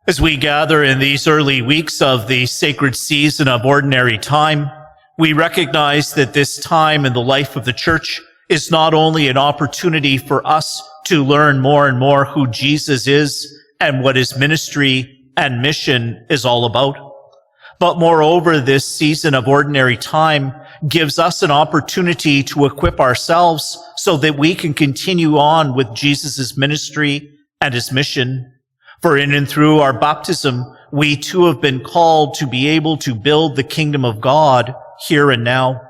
As we gather in these early weeks of the sacred season of ordinary time, we recognize that this time in the life of the Church is not only an opportunity for us to learn more and more who Jesus is and what his ministry and mission is all about, but moreover, this season of ordinary time gives us an opportunity to equip ourselves so that we can continue on with Jesus' ministry and his mission. For in and through our baptism, we too have been called to be able to build the kingdom of God here and now.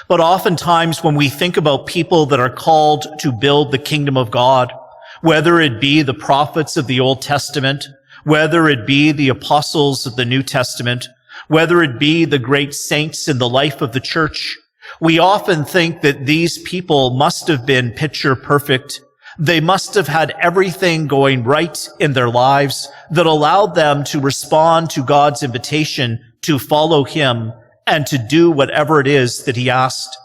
But oftentimes when we think about people that are called to build the kingdom of God, whether it be the prophets of the Old Testament, whether it be the apostles of the New Testament, whether it be the great saints in the life of the Church, we often think that these people must have been picture perfect. They must have had everything going right in their lives that allowed them to respond to God's invitation to follow him and to do whatever it is that he asked.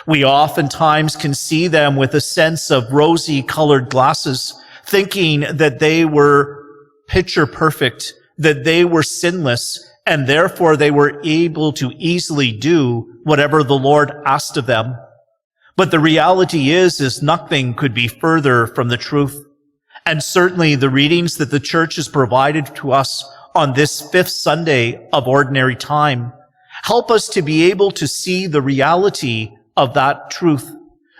We oftentimes can see them with a sense of rosy-colored glasses, thinking that they were picture perfect, that they were sinless, and therefore they were able to easily do whatever the Lord asked of them. But the reality is nothing could be further from the truth. And certainly the readings that the Church has provided to us on this fifth Sunday of ordinary time help us to be able to see the reality of that truth,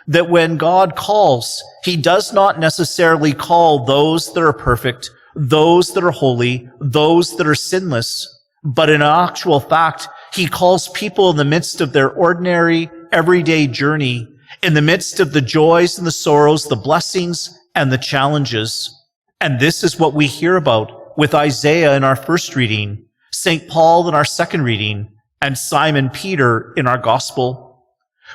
that when God calls, he does not necessarily call those that are perfect, those that are holy, those that are sinless, but in actual fact, he calls people in the midst of their ordinary, everyday journey, in the midst of the joys and the sorrows, the blessings and the challenges. And this is what we hear about with Isaiah in our first reading, St. Paul in our second reading, and Simon Peter in our gospel.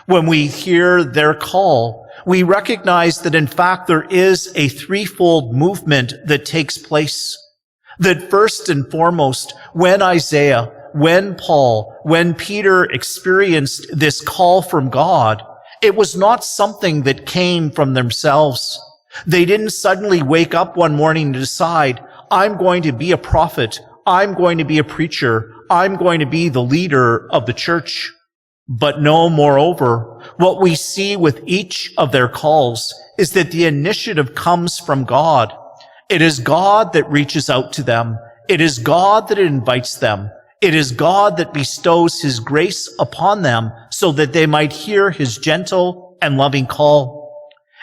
When we hear their call, we recognize that in fact there is a threefold movement that takes place. That first and foremost, when Isaiah, when Paul, when Peter experienced this call from God, it was not something that came from themselves. They didn't suddenly wake up one morning to decide, I'm going to be a prophet, I'm going to be a preacher, I'm going to be the leader of the church. But no, moreover, what we see with each of their calls is that the initiative comes from God. It is God that reaches out to them. It is God that invites them. It is God that bestows his grace upon them so that they might hear his gentle and loving call.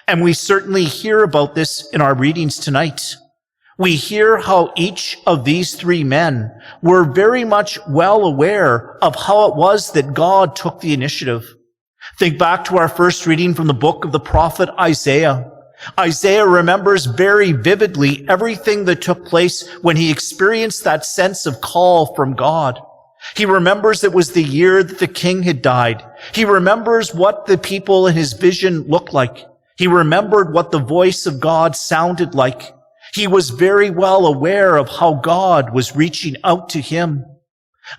And we certainly hear about this in our readings tonight. We hear how each of these three men were very much well aware of how it was that God took the initiative. Think back to our first reading from the book of the prophet Isaiah. Isaiah remembers very vividly everything that took place when he experienced that sense of call from God. He remembers it was the year that the king had died. He remembers what the people in his vision looked like. He remembered what the voice of God sounded like. He was very well aware of how God was reaching out to him.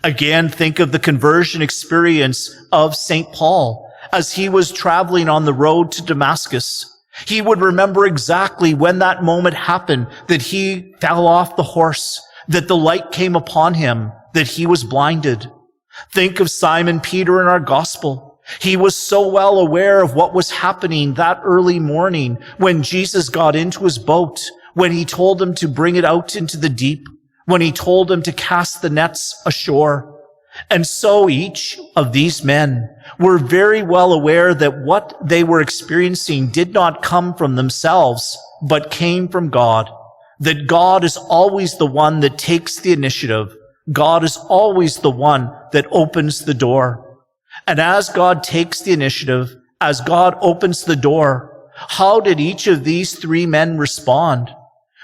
Again, think of the conversion experience of St. Paul as he was traveling on the road to Damascus. He would remember exactly when that moment happened, that he fell off the horse, that the light came upon him, that he was blinded. Think of Simon Peter in our gospel. He was so well aware of what was happening that early morning when Jesus got into his boat, when he told him to bring it out into the deep, when he told him to cast the nets ashore. And so each of these men were very well aware that what they were experiencing did not come from themselves, but came from God. That God is always the one that takes the initiative. God is always the one that opens the door. And as God takes the initiative, as God opens the door, how did each of these three men respond?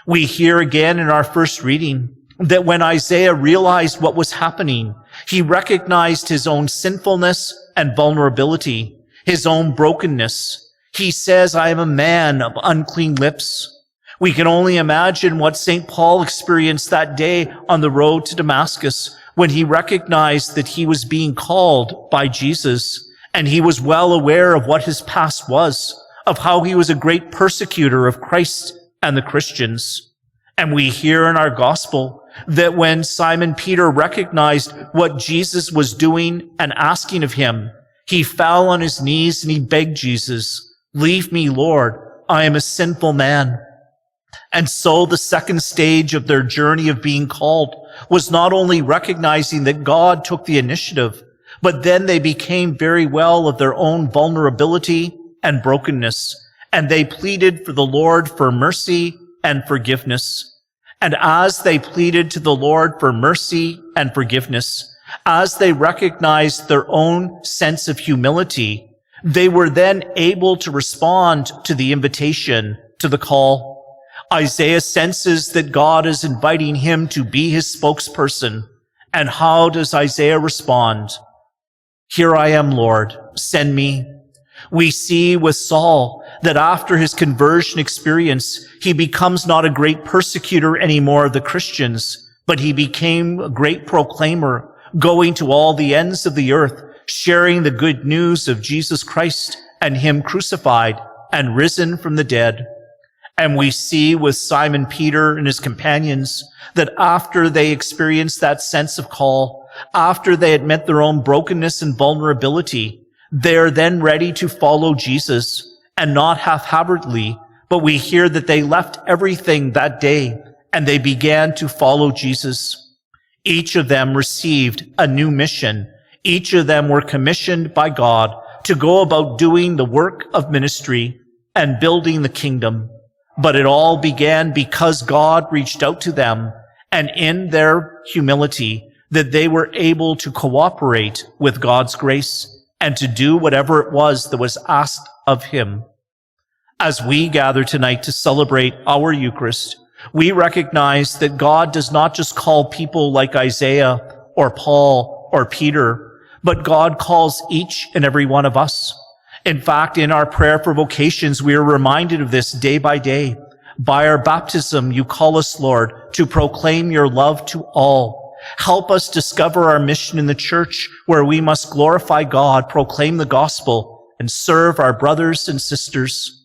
We hear again in our first reading that when Isaiah realized what was happening, he recognized his own sinfulness and vulnerability, his own brokenness. He says, I am a man of unclean lips. We can only imagine what St. Paul experienced that day on the road to Damascus when he recognized that he was being called by Jesus, and he was well aware of what his past was, of how he was a great persecutor of Christ and the Christians. And we hear in our gospel that when Simon Peter recognized what Jesus was doing and asking of him, he fell on his knees and he begged Jesus, "Leave me, Lord, I am a sinful man." And so the second stage of their journey of being called was not only recognizing that God took the initiative, but then they became very well of their own vulnerability and brokenness, and they pleaded for the Lord for mercy and forgiveness. And as they pleaded to the Lord for mercy and forgiveness, as they recognized their own sense of humility, they were then able to respond to the invitation, to the call. Isaiah senses that God is inviting him to be his spokesperson. And how does Isaiah respond? "Here I am, Lord, send me." We see with Saul that after his conversion experience, he becomes not a great persecutor anymore of the Christians, but he became a great proclaimer, going to all the ends of the earth, sharing the good news of Jesus Christ and him crucified and risen from the dead. And we see with Simon Peter and his companions that after they experienced that sense of call, after they had met their own brokenness and vulnerability, they are then ready to follow Jesus, and not haphazardly, but we hear that they left everything that day and they began to follow Jesus. Each of them received a new mission. Each of them were commissioned by God to go about doing the work of ministry and building the kingdom. But it all began because God reached out to them, and in their humility, that they were able to cooperate with God's grace and to do whatever it was that was asked of him. As we gather tonight to celebrate our Eucharist, we recognize that God does not just call people like Isaiah or Paul or Peter, but God calls each and every one of us. In fact, in our prayer for vocations, we are reminded of this day by day. By our baptism, you call us, Lord, to proclaim your love to all. Help us discover our mission in the church, where we must glorify God, proclaim the gospel, and serve our brothers and sisters.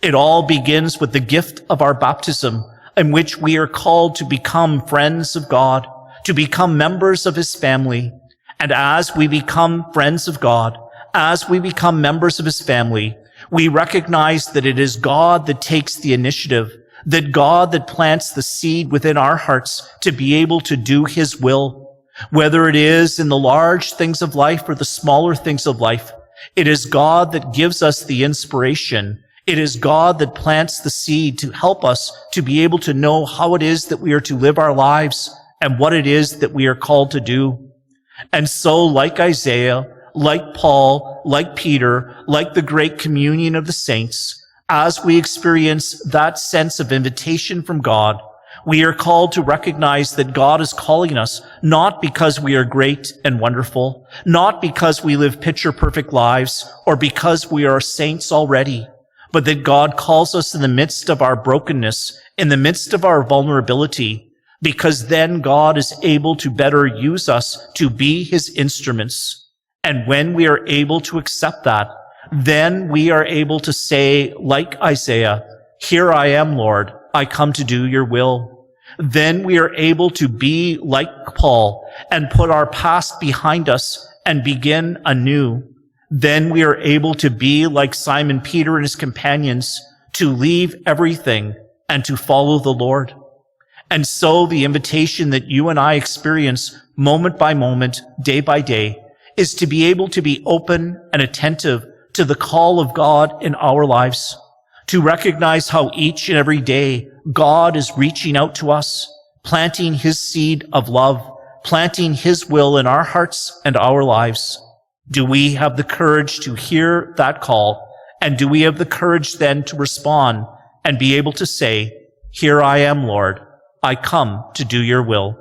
It all begins with the gift of our baptism, in which we are called to become friends of God, to become members of his family. And as we become friends of God, as we become members of his family, we recognize that it is God that takes the initiative, that God that plants the seed within our hearts to be able to do his will. Whether it is in the large things of life or the smaller things of life, it is God that gives us the inspiration. It is God that plants the seed to help us to be able to know how it is that we are to live our lives and what it is that we are called to do. And so, like Isaiah, like Paul, like Peter, like the great communion of the saints, as we experience that sense of invitation from God, we are called to recognize that God is calling us not because we are great and wonderful, not because we live picture-perfect lives, or because we are saints already, but that God calls us in the midst of our brokenness, in the midst of our vulnerability, because then God is able to better use us to be his instruments. And when we are able to accept that, then we are able to say, like Isaiah, "Here I am, Lord, I come to do your will." Then we are able to be like Paul and put our past behind us and begin anew. Then we are able to be like Simon Peter and his companions, to leave everything and to follow the Lord. And so the invitation that you and I experience moment by moment, day by day, is to be able to be open and attentive to the call of God in our lives, to recognize how each and every day God is reaching out to us, planting his seed of love, planting his will in our hearts and our lives. Do we have the courage to hear that call? And do we have the courage then to respond and be able to say, "Here I am, Lord, I come to do your will"?